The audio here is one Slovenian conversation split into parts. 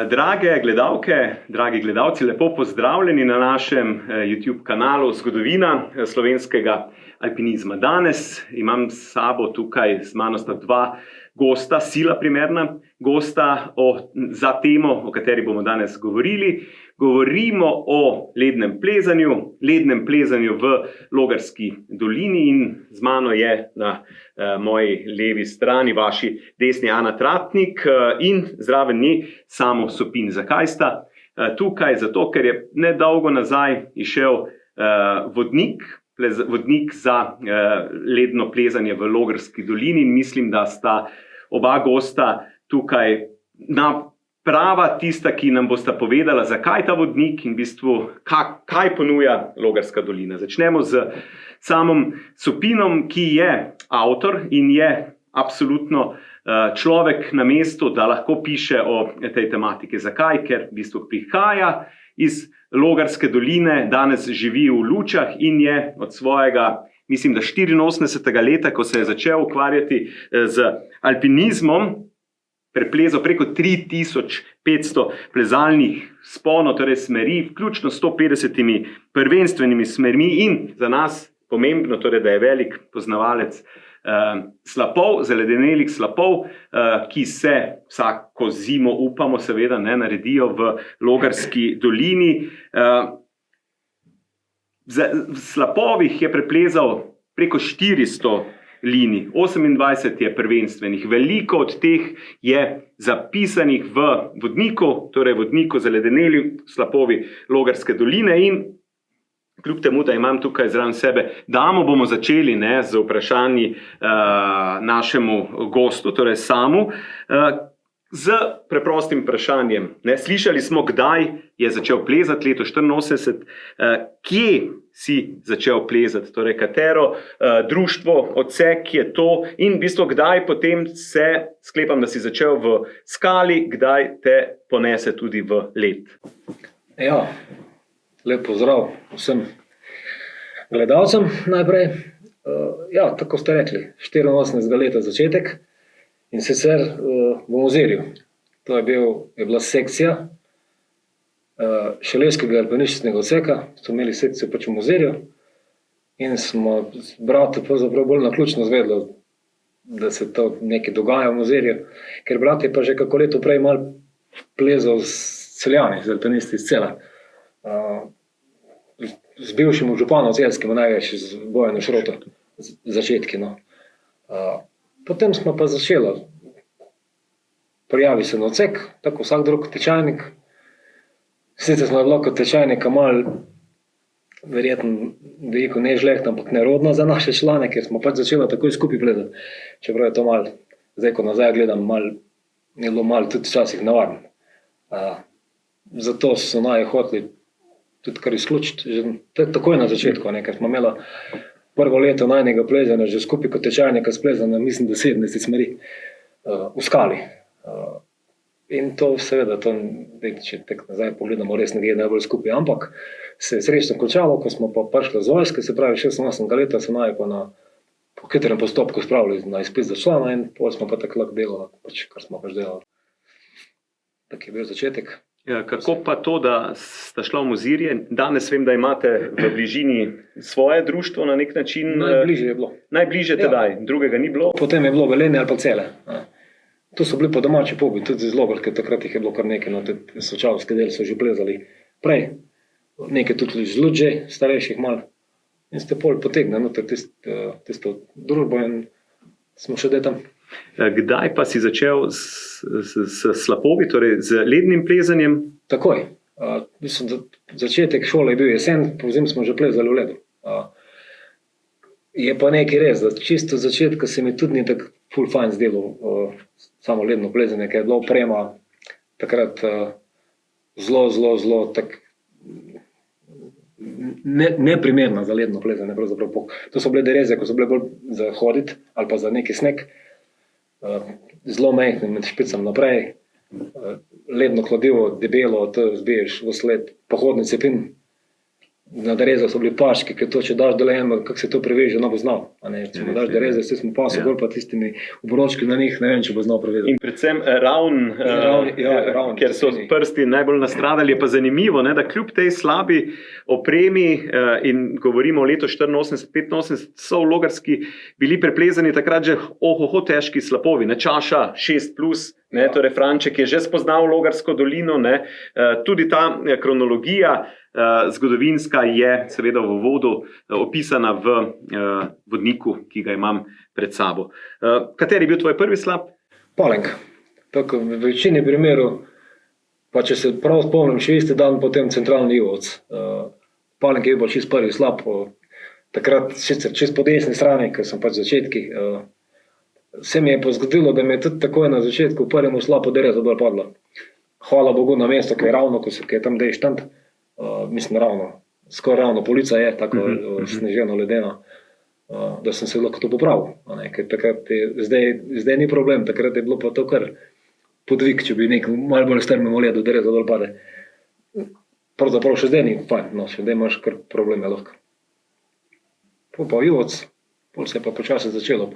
Drage gledalke, dragi gledalci, lepo pozdravljeni na našem YouTube kanalu Zgodovina slovenskega alpinizma. Danes imam s sabo tukaj, z mano sta dva gosta, sila primerna gosta za temo, o kateri bomo danes govorili. Govorimo o lednem plezanju v Logarski dolini in z mano je na moji levi strani, vaši desni, Ana Tratnik in zraven nje Samo Sopin. Zakaj sta tukaj? Zato, ker je nedolgo nazaj izšel vodnik za ledno plezanje v Logarski dolini in mislim, da sta oba gosta tukaj prava tista, ki nam bosta povedala, zakaj ta vodnik in v bistvu kaj ponuja Logarska dolina. Začnemo z Samom Sopinom, ki je avtor in je absolutno človek na mestu, da lahko piše o tej tematiki. Zakaj? Ker v bistvu prihaja iz Logarske doline, danes živi v Lučah in je od svojega, mislim, da 84. leta, ko se je začel ukvarjati z alpinizmom, preplezal preko 3500 plezalnih sponov, torej smeri, vključno 150 prvenstvenimi smermi in za nas pomembno, torej, da je velik poznavalec slapov, zaledenelih slapov, ki se vsako zimo, upamo seveda, naredijo v Logarski dolini. V slapovih je preplezal preko 400 linij, 28 je prvenstvenih, veliko od teh je zapisanih v vodniku, torej vodniku zaledeneli slapovi Logarske doline in kljub temu, da imam tukaj zraven sebe damo, bomo začeli z vprašanji našemu gostu, torej Samu, z preprostim vprašanjem. Slišali smo, kdaj je začel plezati, leto 1984, kje si začel plezati, torej katero društvo, odsek je to in v bistvu kdaj potem sklepam, da si začel v skali, kdaj te ponese tudi v led. Ja, lep pozdrav vsem gledalcem najprej. Ja, tako ste rekli, 84. leta začetek. In sicer v Mozirju. To je bila sekcija Šaleškega alpinističnega odseka, so imeli sekcijo v Mozirju in smo z bratom pravzaprav bolj naključno izvedeli, da se to nekaj dogaja v Mozirju, ker brat je pa že kako leto prej malo plezal s Celjani, z alpinisti iz Cela. Z bivšim županom Celjskim, največ z Bojanom Šrotom, začetki. Potem smo pa začeli, prijavi se na odsek, tako vsak drug tečajnik. Sicer smo bilo kot tečajnika malo, verjetno veliko nežlehta, ampak nerodno za naše člane, ker smo pač začeli takoj skupaj plezati. Čeprav je to malo, zdaj ko nazaj gledam, je bilo malo tudi včasih nevarno. Zato so naj hoteli tudi kar izključiti, že takoj na začetku, ker smo imeli prvo leto najnega plezanja, že skupaj kot tečajnika splezano, mislim, da 70 smeri v skali. In to seveda, če tek nazaj pogledamo, res ne gre najbolj skupaj, ampak se je srečno končalo, ko smo pa prišli z vojske, se pravi 86. leta, so naj pa po hitrem postopku spravili na izpit za člana in potem smo pa tako lahko delali, kar smo pač delali. Tak je bil začetek. Ja, kako pa to, da sta šla v Mozirje? Danes vem, da imate v bližini svoje društvo na nek način. Najbližje je bilo. Najbližje tedaj, drugega ni bilo? Potem je bilo Velenje ali pa Cele. To so bili po domači pobi, tudi z Logarske, takrat jih je bilo kar nekaj, tudi sočavski del so že plezali prej. Nekaj tudi z Luče, starejših malo. In ste pol potegnili tisto družbo in smo še tam. Kdaj pa si začel s slapovi, torej z lednim plezanjem? Takoj. Začetek šole je bil jesen, pozimi smo že plezali v ledu. Je pa nekaj res, da čisto od začetka se mi tudi ni tako ful fajn zdelo samo ledno plezanje, ker je bila oprema takrat zelo tak neprimerna za ledno plezanje. To so bile dereze, ko so bile bolj za hoditi ali pa za neki sneg. Zelo majhne med špicam naprej, ledno kladivo, debelo, to zbiješ v sled, pohodni cepin, Na derezah so bili paški, ker to, če daš dole eno, kako se to preveže, no bo znal. Če mu daš dereze, s tem pasom gor pa tistimi obročki na njih, ne vem, če bo znal prevezati. In predvsem ravn, ker so prsti najbolj nastradali, je pa zanimivo, ne, da kljub tej slabi opremi in govorimo o letu 84-85, so v Logarski bili preplezani takrat že težki slapovi, ne, čaša 6+, ne, torej Franček je že spoznal Logarsko dolino, ne, tudi ta kronologija zgodovinska je seveda v uvodu opisana v vodniku, ki ga imam pred sabo. Kateri je bil tvoj prvi slap? Palenk. Tako v večini primerov, pa če se prav spomnim, še isti dan potem centralni Ivovec. Palenk je bil čist prvi slap, takrat sicer čist po desni strani, ker sem pač začetki. Se mi je pa zgodilo, da mi je tudi takoj na začetku prvemu slapu dereza dol padla. Hvala Bogu na mesto, ki je ravno, ko je tam dej štant. Mislim ravno, skoraj ravno polica je, tako sneženo, ledeno, da sem se lahko to popravil. Ker takrat zdaj ni problem, takrat je bilo pa to kar podvig, če bi nek malo bolj strmemo ledu, dereza dol pade. Pravzaprav še zdaj ni fajn, no, še zdaj imaš kar probleme lahko. Pa Ivovec, pol se je pa počasi začelo.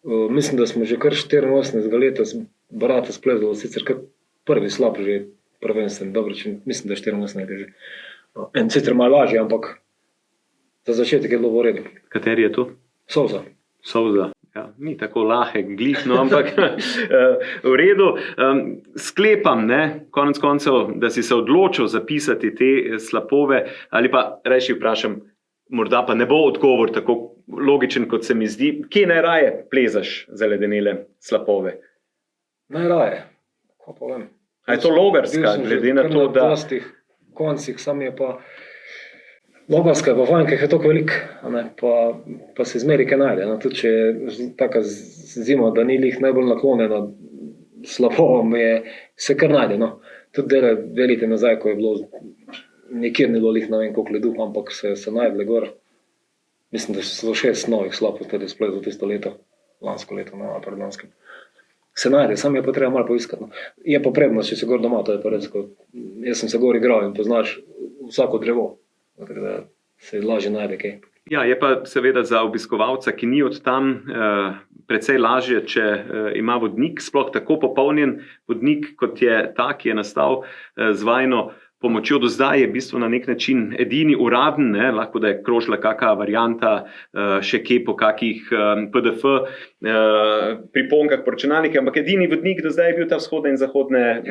Mislim, da smo že kar 84 leta barata splezalo, sicer kar prvi slap že prvenstven, dobro, mislim, da je 84 že. En sicer malo lažje, ampak za začetek je bilo v redu. Kateri je to? Solza. Solza. Ja, ni tako lahek glih, no, ampak v redu. Sklepam, ne, konec koncev, da si se odločil zapisati te slapove, ali pa rajši vprašam, morda pa ne bo odgovor tako logičen, kot se mi zdi. Kje najraje plezaš zaledenele slapove? Najraje, kako pa vem. A je to Logarska, glede na to, da... Na prostih koncih, sam je pa... Logarska je pa fajn, ker je toliko velik, pa se zmeri kaj najde. Tudi če je taka zima, da ni lih najbolj naklonjena slapovom, se kar najde. Tudi dele velite nazaj, ko je bilo, nikjer ni bilo lih ne vem koliko ledu, ampak se najdle gor. Mislim, da so 6 novih slapov tudi splezlo tisto leto, lansko leto, ali predlanskim. Se najde, sam je pa treba malo poiskati. Je pa prednost, če si gor doma, to je pa res, jaz sem se gor igral in poznaš vsako drevo, da se lažje najde kaj. Ja, je pa seveda za obiskovalca, ki ni od tam, precej lažje, če ima vodnik, sploh tako popolnjen vodnik, kot je ta, ki je nastal z vajino pomočjo. Do zdaj je v bistvu na nek način edini uraden, ne, lahko da je krožila kakšna varianta še kje po kakih PDF priponkah po računalniku, ampak edini vodnik do zdaj je bil ta vzhodne in zahodne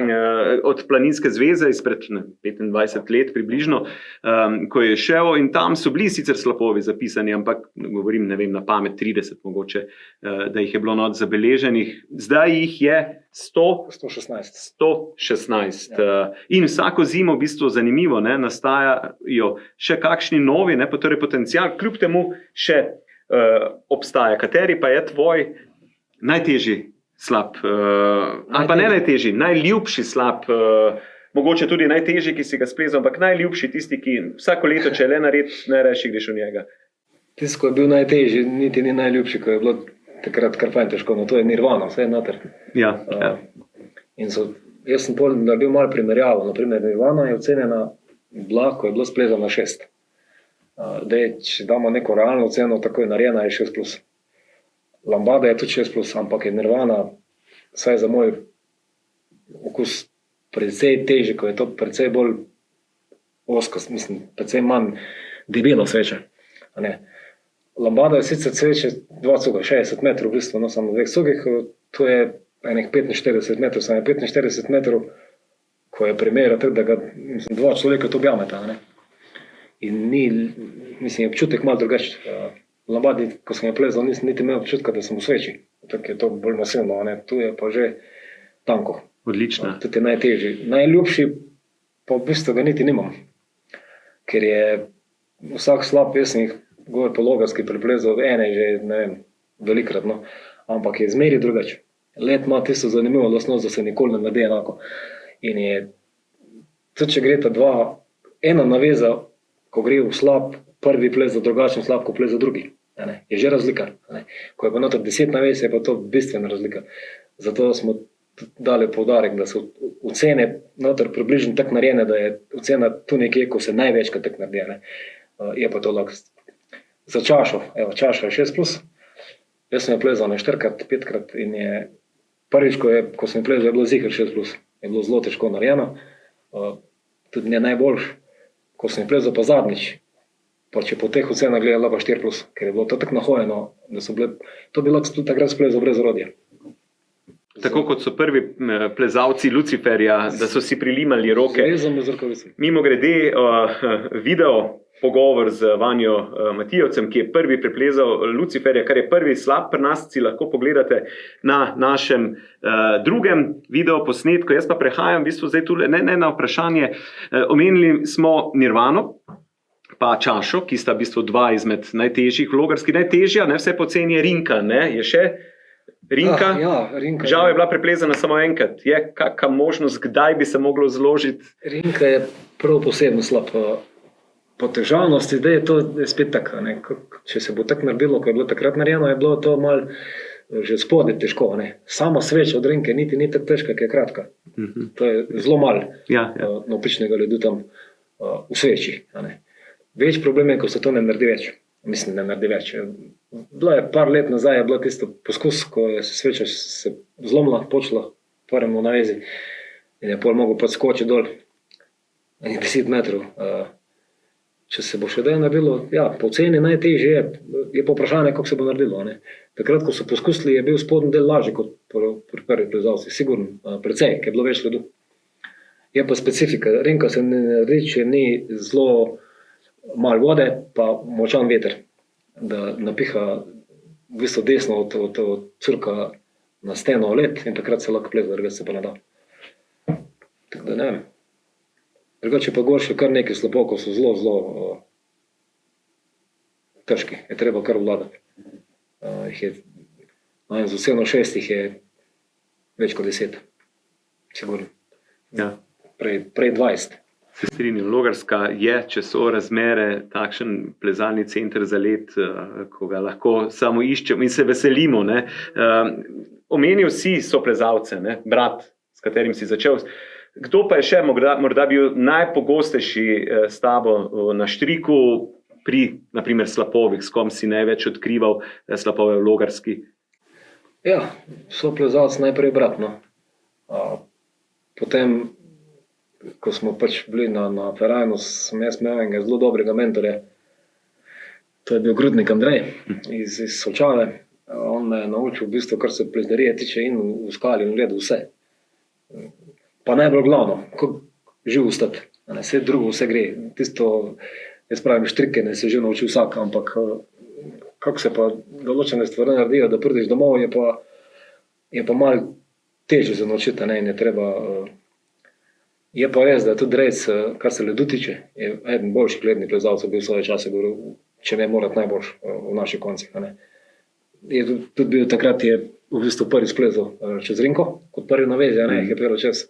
od Planinske zveze izpred 25 let približno, ko je šel, in tam so bili sicer slapovi zapisani, ampak govorim, ne vem, na pamet 30 mogoče, da jih je bilo not zabeleženih. Zdaj jih je 116. In vsako zimo v bistvu zanimivo, ne, nastajajo še kakšni novi, ne, pa torej potencial, kljub temu še obstaja. Kateri pa je tvoj najtežji slap, ali pa ne najtežji, najljubši slap, mogoče tudi najtežji, ki si ga splezal, ampak najljubši, tisti, ki vsako leto, če le nared, najrajši greš v njega? Tisti, ko je bil najtežji, niti ni najljubši, ko je bilo takrat kar fajn težko, no to je Nirvana, vse je noter. Ja. Jaz sem naredil malo primerjavo, naprimer Nirvana je ocenjena bila, ko je bilo splezano 6. Če damo neko realno oceno, tako je narejena, je 6+. Lambada je tudi 6+, ampak je Nirvana, saj za moj okus, precej težji, ko je to precej bolj osko, mislim, precej manj debelo sveče. Lambada je sicer sveče 2 cuga, 60 metrov v bistvu, no samo v 2 cugih, to je enih 45 metrov, samo 45 metrov, ko je primera tako, da ga 2 človeka to objameta. In ni, mislim, je občutek malo drugač. V Lambadi, ko sem je plezal, nisem niti imel občutka, da sem v sveči. Tako je to bolj masivno, tu je pa že tanko. Odlično. To je najtežji. Najljubši pa v bistvu ga niti nimam. Ker je vsak slab, jaz sem jih gor po Logarski priplezal ene že, ne vem, velikrat, no. Ampak je zmeri drugač. Let ima tisto zanimivo lastnost, da se nikoli ne naredi enako. In je, tudi če gre ta dva, ena naveza, ko gre v slab, prvi plez za drugačen slab, ko plez za drugi. Je že razlika. Ko je pa noter 10 navez, je pa to bistvena razlika. Zato smo dali poudarek, da so ocene noter približno tako narejene, da je ocena tu nekje, ko se največkrat tako naredi. je pa to lahko za čašo. Evo, čaša je 6+. Jaz sem jo plezal 4-krat, 5-krat in je prvič, ko sem plezal, je bilo ziher 6+. Je bilo zelo težko narejeno. Tudi ne najboljš. Ko sem plezal pa zadnjič, pa če po teh ocenah gledala pa 4+, ker je bilo to tako nahojeno, da so bile, to bi lahko tudi takrat splezal brez orodja. Tako kot so prvi plezalci Luciferja, da so si prilimali roke. Mimo grede video pogovor z Vanjo Matijevcem, ki je prvi preplezal Luciferja, kar je prvi slab pri nas, si lahko pogledate na našem drugem video posnetku. Jaz pa prehajam v bistvu zdaj tule, ne na vprašanje. Omenili smo Nirvano, pa čašo, ki sta v bistvu dva izmed najtežjih vlogarskih. Najtežja, ne, vse poceni je Rinka, ne, je še Rinka. Rinka. Žal je bila preplezana samo enkrat. Je kakšna možnost, kdaj bi se moglo zložiti? Rinka je prav posebno slab. Po težavnosti, zdaj je to spet tako. Če se bo tako naredilo, ko je bilo takrat narejeno, je bilo to malo že spodaj težko. Sama sveča od Rinke niti ni tako težka, ki je kratka. To je zelo malo navpičnega ledu tam v sveči. Več problem je, ko se to ne naredi več. Mislim, ne naredi več. Bilo je par let nazaj, je bilo tisto poskus, ko je sveča se zlomila, počela prvemu navezi in je pol mogel skočiti dol 10 metrov. Če se bo še daj naredilo, po ceni najtežje je pa vprašanje, kako se bo naredilo. Takrat, ko so poskusili, je bil spodnji del lažji kot pri prvi plezalci, sigurno, precej, ker je bilo več ledu. Je pa specifika, Rinka se ne naredi, če ni zelo malo vode, pa močan veter, da napiha v bistvu desno od curka na steno led in takrat se lahko pleza, drugače se pa ne da. Tako da ne vem. Drugače pa gor še kar nekaj slapov, ko so zelo težki, je treba kar vladati. Z vseeno 6 je več kot 10, sigurno. Prej 20. Se strinjam, Logarska je, če so razmere, takšen plezalni center za led, ko ga lahko samo iščemo in se veselimo. Omenil si soplezalce, brat, s katerim si začel. Kdo pa je še morda bil najpogostejši s tabo na štriku pri, na primer, slapovih, s kom si največ odkrival slapove v Logarski? Soplezalc najprej brat. Potem, ko smo bili na Ferajnu, sem jaz imel enega zelo dobrega mentorja. To je bil Grudnik Andrej iz Solčave. On me je naučil v bistvu, kar se pleznerije tiče in v skali in v ledu vse. Pa najbolj glavno, kako živ ostati. Vse drugo, vse gre. Tisto, jaz pravim, štrike ne se že naučil vsak, ampak kako se pa določene stvari naredijo, da prideš domov, je pa malo težje za naučiti, in je treba. Je pa res, da tudi rejc, kar se ledu tiče, je eden boljših lednih plezalcev bil v svoje čase, če ne morat najboljš v naših koncih. Je tudi bil takrat, je v bistvu prvi splezal čez Rinko, kot prvi navezi, jih je prelo čez.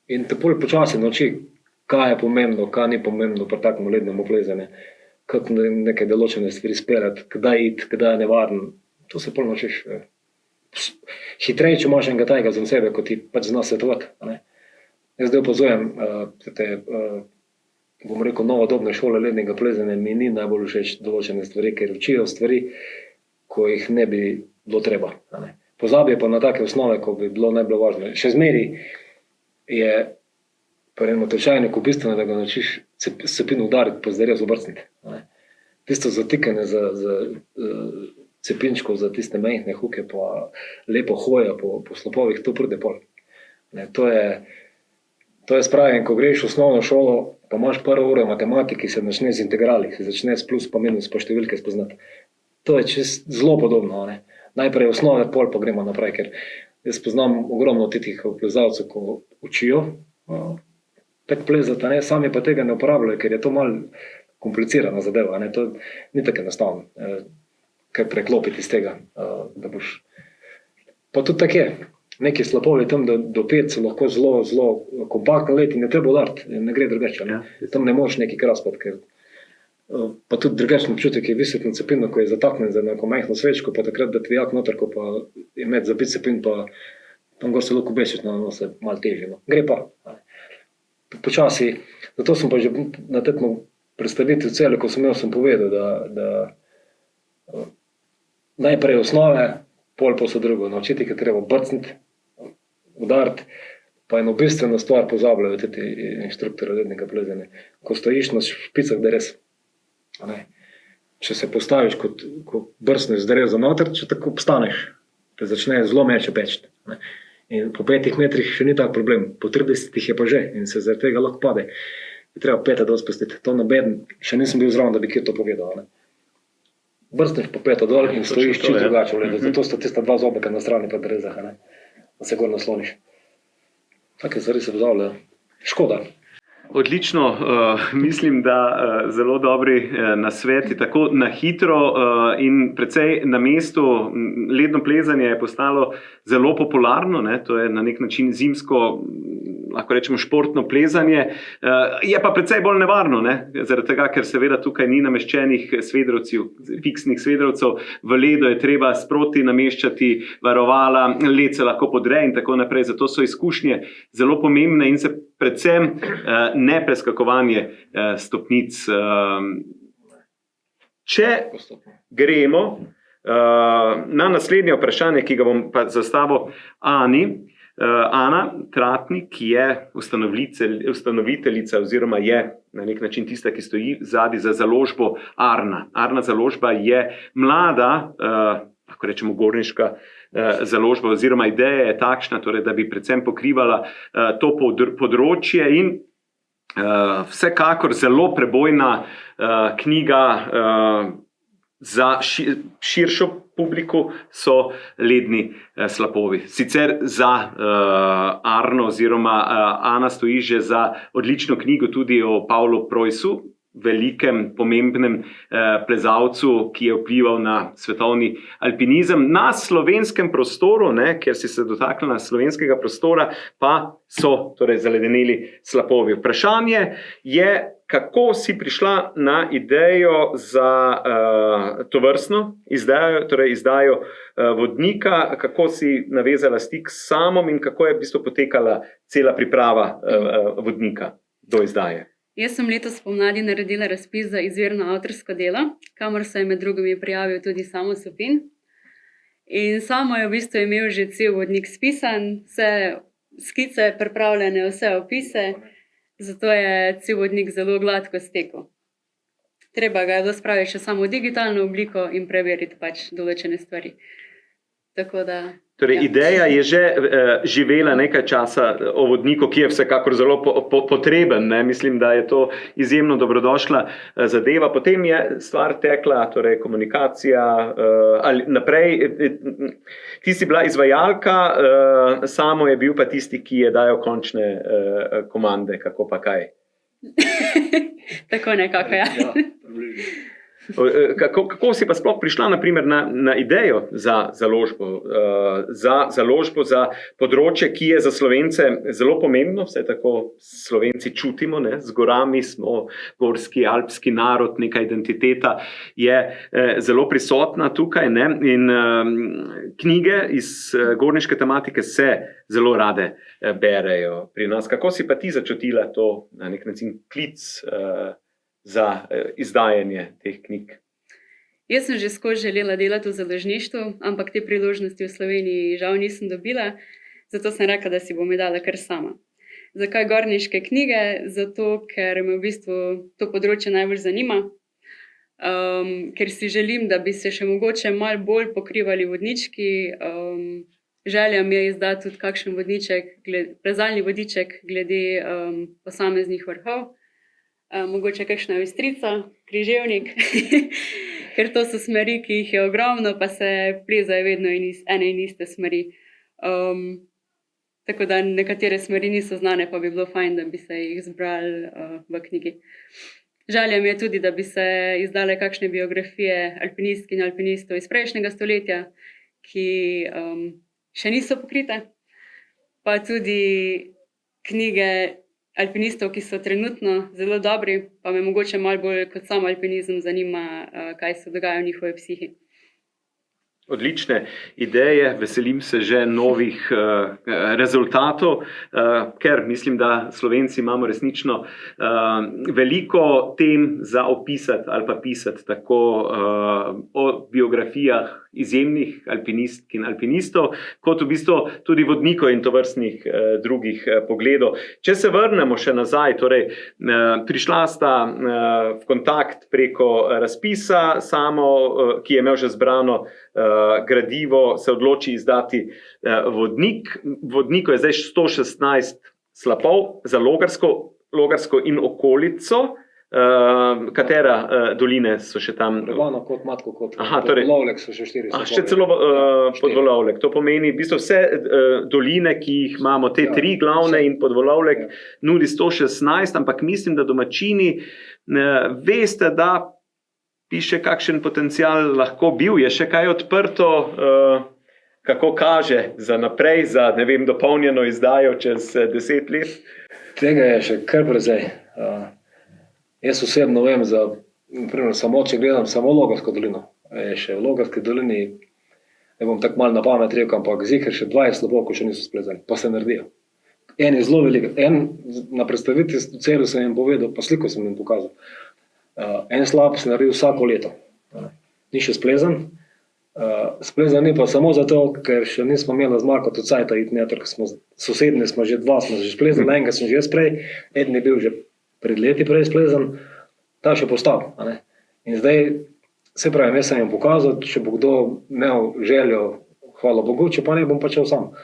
In te pol počasi nauči, kaj je pomembno, kaj ni pomembno pri takem lednem plezanju, kako neke določene stvari speljati, kdaj iti, kdaj je nevaren. To se pol naučiš. Hitreje, če imaš enega tajega za sebe, kot ti pač zna svetovati. Jaz zdaj opazujem, bom rekel, novodobne šole lednega plezanja, mi ni najbolj všeč določene stvari, ker učijo stvari, ko jih ne bi bilo treba. Pozabijo pa na take osnove, ko bi bilo najbolj važno. Še zmeri je pri enem tečajniku bistveno, da ga naučiš cepino udariti, pa zdarja zobrcniti. Tisto zatikanje za cepinčkov, za tiste majhne huke, pa lepo hoja po slopovih, to pride pol. To je spravim, ko greš v osnovno šolo, pa imaš prvo uro matematiki, se začne z integrali, se začne s plus pa minus, pa številke spoznati. To je zelo podobno. Najprej osnove, pol pa gremo naprej, ker jaz poznam ogromno tih plezalcev, ko učijo tak plezati, sami pa tega ne uporabljajo, ker je to malo komplicirana zadeva. To ni tako enostavno. Kaj preklopiti iz tega, da boš. Pa tudi tako je, neki slapovi tam do 5 so lahko zelo kompaktno let in ne treba udariti, ne gre drugače. Tam ne moreš neki kraspati, ker pa tudi drugačen občutek je viseti na cepino, ko je zataknen za neko majhno svečko, pa takrat da tvijak noter, ko pa imeti zapit cepin, pa tam gor se lahko bešiš na nos, malo težje. Gre pa. počasi, zato sem pa že na tekmo predstaviti v Celju, ko sem povedal, da najprej osnove, pol pa vse drugo. Naučiti je treba brcniti, udariti, pa eno bistveno stvar pozabljajo ti inštruktori lednega plezanja. Ko stojiš na špicah, da res, če se postaviš, ko brcneš zdrezo noter, če tako obstaneš, te začne zelo meče peči. In po 5 metrih še ni tak problem, po 30 je pa že in se zaradi tega lahko pade. Je treba peta dol spustiti. To nobeden, še nisem bil zraven, da bi kje to povedal. Brcneš po peta dol in stojiš čisto drugače v ledu. Zato sta tista 2 zobeka na strani pa drezah, da se gor nasloniš. Take stvari se vzavljajo. Škoda. Odlično, mislim, da zelo dobri nasveti, tako na hitro in precej na mestu. Ledno plezanje je postalo zelo popularno, to je na nek način zimsko, lahko rečemo športno plezanje, je pa precej bolj nevarno, zaradi tega, ker seveda tukaj ni nameščenih fiksnih svedrovcev, v ledu je treba sproti nameščati varovala, led se lahko podre in tako naprej, zato so izkušnje zelo pomembne in se predvsem ne preskakovanje stopnic. Če gremo na naslednje vprašanje, ki ga bom pa zastavil Ani. Ana Tratnik je ustanoviteljica oziroma je na nek način tista, ki stoji zadaj za založbo Arna. Arna založba je mlada, lahko rečemo gorniška založba oziroma ideja je takšna, torej, da bi predvsem pokrivala to področje in vsekakor zelo prebojna knjiga za širšo publiko so ledni slapovi. Sicer za Arno oziroma Ana stoji že za odlično knjigo tudi o Pavlu Projsu, velikem, pomembnem plezalcu, ki je vplival na svetovni alpinizem. Na slovenskem prostoru, ker si se dotaknila slovenskega prostora, pa so torej zaledeneli slapovi. Vprašanje je, kako si prišla na idejo za tovrstno izdajo, torej izdajo vodnika, kako si navezala stik s samom in kako je v bistvu potekala cela priprava vodnika do izdaje. Jaz sem letos spomladi naredila razpis za izvirno avtorsko delo, kamor se je med drugimi prijavil tudi Samo Sopin. In Samo je v bistvu imel že cel vodnik spisan, vse skice pripravljene, vse opise, zato je cel vodnik zelo gladko stekel. Treba ga je spraviti še samo v digitalno obliko in preveriti pač določene stvari. Tako da... Torej, ideja je že živela nekaj časa o vodniku, ki je vsekakor zelo potreben. Mislim, da je to izjemno dobrodošla zadeva. Potem je stvar tekla, torej komunikacija ali naprej. Ti si bila izvajalka, Samo je bil pa tisti, ki je dajal končne komande, kako pa kaj. Tako nekako, ja. Kako si pa sploh prišla na idejo za založbo, za področje, ki je za Slovence zelo pomembno, vse tako Slovenci čutimo, z gorami smo gorski, alpski narod, neka identiteta je zelo prisotna tukaj, in knjige iz gorniške tematike se zelo rade berejo pri nas. Kako si pa ti začutila to na nek način klic za izdajanje teh knjig? Jaz sem že skozi želela delati v založništvu, ampak te priložnosti v Sloveniji žal nisem dobila, zato sem rekla, da si bom dala kar sama. Zakaj gorniške knjige? Zato, ker me v bistvu to področje najbolj zanima, ker si želim, da bi se še mogoče malo bolj pokrivali vodnički. Želja mi je izdati tudi kakšen vodniček, plezalni vodiček glede posameznih vrhov. Mogoče kakšna Ojstrica, Križevnik, ker to so smeri, ki jih je ogromno, pa se plezajo vedno ene in iste smeri. Tako da nekatere smeri niso znane, pa bi bilo fajn, da bi se jih zbrali v knjigi. Želja mi je tudi, da bi se izdale kakšne biografije alpinistk in alpinistov iz prejšnjega stoletja, ki še niso pokrite, pa tudi knjige alpinistov, ki so trenutno zelo dobri, pa me mogoče malo bolj kot sam alpinizem zanima, kaj se dogaja v njihovi psihi. Odlične ideje, veselim se že novih rezultatov, ker mislim, da Slovenci imamo resnično veliko tem za opisati ali pa pisati, tako o biografijah izjemnih alpinistk in alpinistov, kot v bistvu tudi vodnikov in tovrstnih drugih pogledov. Če se vrnemo še nazaj, torej prišla sta v kontakt preko razpisa, Samo, ki je imel že zbrano gradivo, se odloči izdati vodnik. Vodniku je zdaj 116 slapov za Logarsko in okolico. Katera doline so še tam? Ravno kot Matko kot. Torej, Podvolovlek so še 4. Še celo Podvolovlek. To pomeni, v bistvu vse doline, ki jih imamo, te 3 glavne in Podvolovlek, nudi 116, ampak mislim, da domačini veste, da bi še kakšen potencial lahko bil. Je še kaj odprto, kako kaže za naprej, za dopolnjeno izdajo čez 10 let? Tega je še kar precej. Jaz osebno vem za, naprimer, samo če gledam samo Logarsko dolino. Še v Logarski dolini, ne bom tako malo na pamet rekel, ampak ziher še 20 slapov, ko še niso splezali, pa se naredijo. En je zelo velik, na predstavitvi celu sem jim povedal, pa sliko sem jim pokazal. En slap se naredi vsako leto. Ni še splezan. Splezan ni pa samo zato, ker še nismo imeli z Marko tudi cajta iti noter, ker smo sosednji, smo že 2 smo že splezali, enega sem že jaz prej, eden je bil že pred leti prej splezan, ta še postal. In zdaj, se pravi, jaz sem jim pokazal, če bo kdo imel željo, hvala Bogu, če pa ne, bom pa čel sam.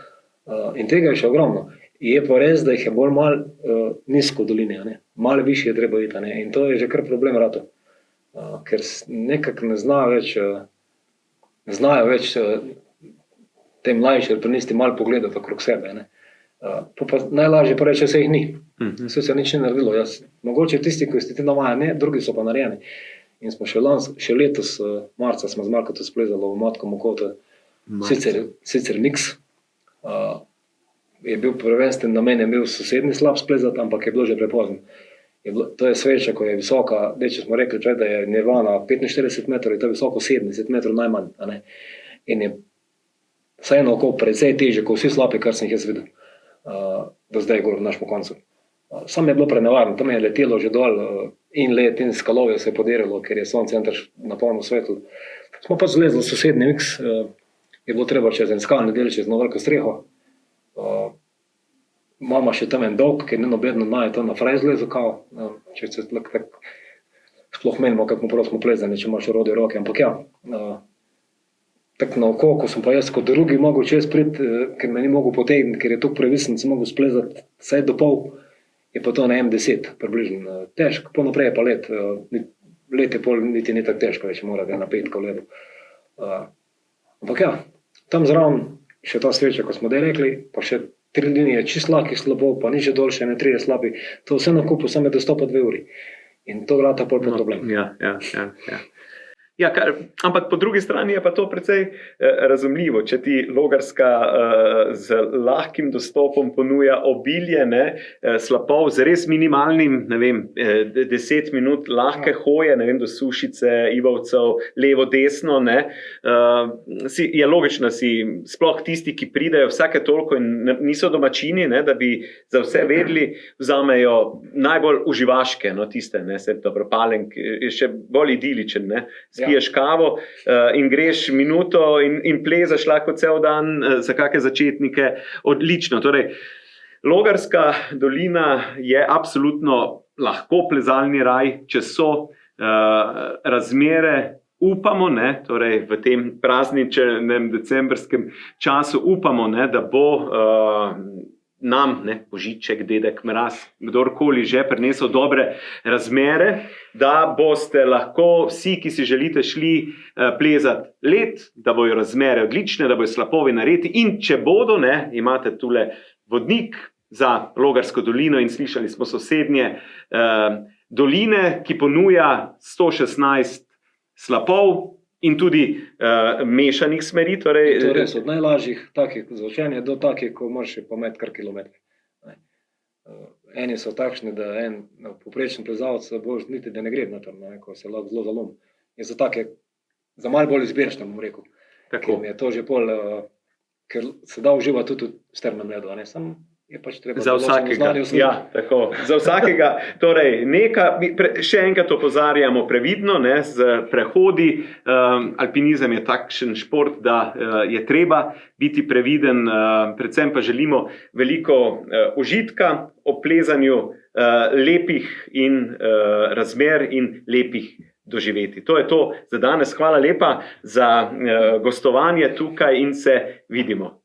In tega je še ogromno. Je pa res, da jih je bolj malo nizko v dolini, malo višje je treba iti, in to je že kar problem rato. Ker nekako ne znajo več te mlajši alpinisti malo pogledati okrog sebe. Pa najlažje pa reče, se jih ni. Vse se nič ni naredilo. Mogoče tisti, ki ste ti navaja, ne, drugi so pa narejeni. In smo še letos, marca smo z Marko to splezali v Matkom okotu, sicer niks. Je bil prvenstven namen, je bil sosednji slab splezati, ampak je bilo že prepozno. To je sveča, ko je visoka, če smo rekli, da je Nirvana 45 metrov, je to visoko 70 metrov najmanj. In je vseeno oko precej teže, kot vsi slapi, kar sem jih jaz videl. Do zdaj gor v našem koncu. Sam je bilo prenevarno, tam je letelo že dol in let in skalovje se je podirilo, ker je sonce na polno svetlo. Smo pa zlezli v sosednji miks, je bilo treba čez en skalni del, čez eno veliko streho. Mama še tam en dolg, ker ni nobedno naj to na fraj zlezo kao, če se sploh menimo, kako smo plezani, če imaš rode roke, ampak ja. Tako na oko, ko sem pa jaz kot drugi mogel čez priti, ker me ni mogel potegniti, ker je tukaj previsen, sem mogel splezati vsaj do pol, je pa to na M10 približno težko, po naprej je pa let je pol niti ni tako težko, več mora ga na 5 ledu. Ampak ja, tam zraven še ta sveča, ko smo daj rekli, pa še 3 linije čist lakih slapov, pa ni že dol še ne 3 slabi, to vse na kupu samo je dostopa 2 uri. In to vrata pol pod problem. Ampak po drugi strani je pa to precej razumljivo, če ti Logarska z lahkim dostopom ponuja obilje slapov z res minimalnim, 10 minut lahke hoje, do Sušice, Ivovcev, levo, desno, je logično, si sploh tisti, ki pridejo vsake toliko in niso domačini, da bi za vse vedeli, vzamejo najbolj uživaške, tiste, se dobro, Palenk je še bolj idiličen, spiješ kavo in greš minuto in plezaš lahko cel dan za kakšne začetnike. Odlično. Torej, Logarska dolina je absolutno lahko plezalni raj, če so razmere, upamo, torej v tem prazničnem decembrskem času upamo, da bo nam, Božiček, Dedek Mraz, kdorkoli že prinesel dobre razmere, da boste lahko vsi, ki si želite, šli plezati led, da bojo razmere odlične, da bojo slapovi naredi in če bodo, imate tule vodnik za Logarsko dolino in slišali smo sosednje doline, ki ponuja 116 slapov in tudi mešanih smeri. To je res od najlažjih takih zvočenja do takih, ko moraš pa imeti kar kilometre. Eni so takšni, da en poprečen plezalec boš niti, da ne gre na tam, ko se lahko zelo zalom. In za take, za malo bolj izbirčne, bom rekel. Tako. Mi je to že pol, ker se da uživati tudi v strmem ledu, a ne samo je pač treba Za določeno vsakega. znanje osvojiti. Ja, tako. Za vsakega. Torej, še enkrat opozarjamo previdno z prehodi. Alpinizem je takšen šport, da je treba biti previden, predvsem pa želimo veliko užitka ob plezanju, lepih in razmer in lepih doživeti. To je to za danes. Hvala lepa za gostovanje tukaj in se vidimo.